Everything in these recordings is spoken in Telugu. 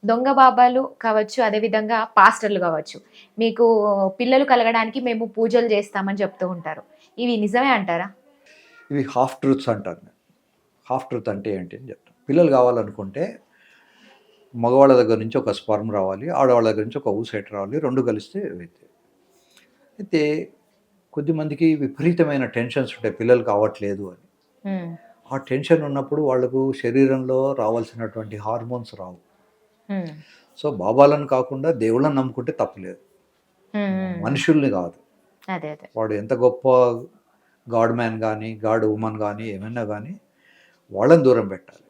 దొంగ బాబాలు కావచ్చు, అదేవిధంగా పాస్టర్‌లు కావచ్చు. మీకు పిల్లలు కలగడానికి మేము పూజలు చేస్తామని చెప్తూ ఉంటారు. ఇవి నిజమే అంటారా? ఇవి హాఫ్ ట్రూత్స్ అంటాను నేను. హాఫ్ ట్రూత్ అంటే ఏంటి అని చెప్తాను. పిల్లలు కావాలనుకుంటే మగవాళ్ళ దగ్గర నుంచి ఒక స్పర్మ్ రావాలి. ఆడవాళ్ళ దగ్గర నుంచి ఒక ఓవుసైట్ రావాలి. 2 కలిస్తే అయితాయి. అయితే కొద్దిమందికి విపరీతమైన టెన్షన్స్ ఉంటాయి పిల్లలు కావట్లేదు అని. హ్మ్. ఆ టెన్షన్ ఉన్నప్పుడు వాళ్ళకు శరీరంలో రావాల్సినటువంటి హార్మోన్స్ రావు. హ్మ్. సో, బాబాలను కాకుండా దేవుళ్ళని నమ్ముకుంటే తప్పులేదు. హ్మ్. హ్మ్. మనుషుల్ని కాదు. అదే. అదే. వాడు ఎంత గొప్ప గాడ్ మ్యాన్ గానీ, గాడ్ వుమన్ గానీ, ఏమైనా గానీ వాళ్ళని దూరం పెట్టాలి.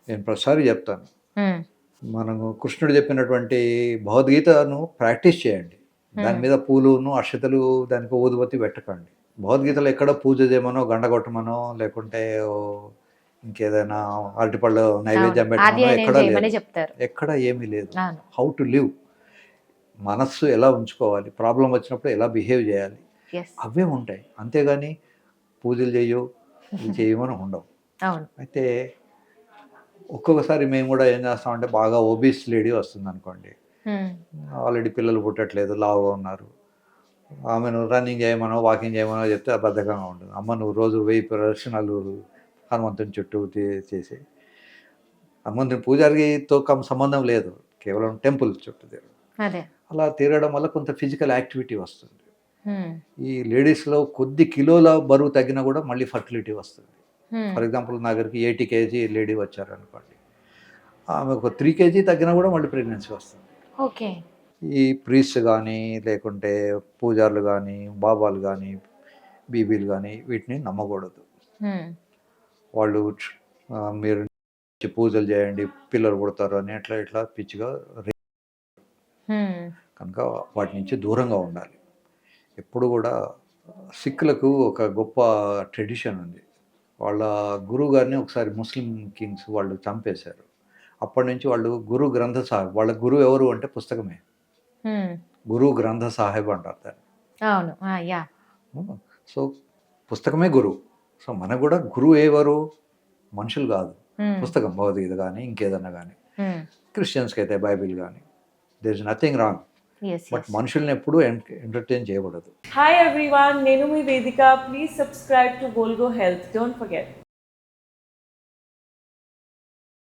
నేను ప్రతిసారి చెప్తాను. హ్మ్. మనము కృష్ణుడు చెప్పినటువంటి భగవద్గీతను ప్రాక్టీస్ చేయండి. దాని హ్మ్. మీద పూలును, అక్షతలు దానికి ఊదుబత్తి పెట్టకండి. భగవద్గీతలో ఎక్కడ పూజ చేయమనో, గంట కొట్టమనో, లేకుంటే ఇంకేదైనా అరటిపళ్ళు అవును. నైవేద్యం పెట్టమనో అధ్యయనం ఎక్కడా చేయమని లేదు. చెప్తారు. ఎక్కడ ఏమీ లేదు. అవును. హౌ టు లివ్, మనస్సు ఎలా ఉంచుకోవాలి, ప్రాబ్లమ్ వచ్చినప్పుడు ఎలా బిహేవ్ చేయాలి, యెస్. అవే ఉంటాయి. అంతేగాని పూజలు చెయ్యు, ఇవి చేయమని ఉండవు. అవును. అయితే ఒక్కొక్కసారి మేము కూడా ఏం చేస్తామంటే బాగా ఓబీస్ లేడీ వస్తుందనుకోండి. హ్మ్. ఆల్రెడీ పిల్లలు పుట్టట్లేదు, లావుగా ఉన్నారు. ఆమెను రన్నింగ్ చేయమనో, వాకింగ్ చేయమనో చెప్తే బద్ధకంగా ఉంటుంది. అమ్మ నువ్వు రోజు 1000 ప్రదక్షిణాలు హనుమంతుని చుట్టూ చేసి, హనుమంతుని పూజారితో సంబంధం లేదు. కేవలం టెంపుల్ చుట్టూ తిరగడం. అదే. అలా తిరగడం వల్ల కొంత ఫిజికల్ యాక్టివిటీ వస్తుంది. హ్మ్. ఈ లేడీస్‌లో కొద్ది కిలోల బరువు తగ్గినా కూడా మళ్ళీ ఫర్టిలిటీ వస్తుంది. హ్మ్. ఫర్ ఎగ్జాంపుల్ నా దగ్గరికి 80 కేజీ లేడీ వచ్చారనుకోండి. ఆమె ఒక 3 కేజీ తగ్గినా కూడా మళ్ళీ ప్రెగ్నెన్సీ వస్తుంది. ఓకే. ఈ ప్రీస్ట్స్ గానీ, లేకుంటే పూజారులు గానీ, బాబాలు గానీ, బీబీలు గానీ వీటిని నమ్మకూడదు. హ్మ్. వాళ్ళు మీరు పూజలు చేయండి, పిల్లలు పుడతారు అని అట్లా ఇట్లా పిచ్చిగా హ్మ్. కనుక వాటి నుంచి దూరంగా ఉండాలి. ఎప్పుడు కూడా సిక్కులకు ఒక గొప్ప ట్రెడిషన్ ఉంది. వాళ్ళ గురువు గారిని ఒకసారి ముస్లిం కింగ్స్ వాళ్ళు చంపేశారు. అప్పటినుంచి వాళ్ళు గురు గ్రంథ సాహిబ్, వాళ్ళ గురువు ఎవరు అంటే పుస్తకమే. హ్మ్. గురు గ్రంథ సాహిబ్ అంటారు దాన్ని. అవును. ఆ! యాహ్! సో, పుస్తకమే గురువు. సో, మనకు గూడా గురువు ఎవరు? మనుషులు గాదు. హ్మ్. పుస్తకం భగవద్గీత గానీ, ఇంకేదన్నా గానీ. హ్మ్. క్రిస్టియన్స్‌కైతే బైబిల్ గానీ. There is nothing wrong. Yes. But yes. మనుషుల్ని ఎప్పుడూ ఎంటర్‌టైన్ చేయకూడదు. Hi everyone, Nenumi Vedika. Please subscribe to Volgo Health. Don't forget.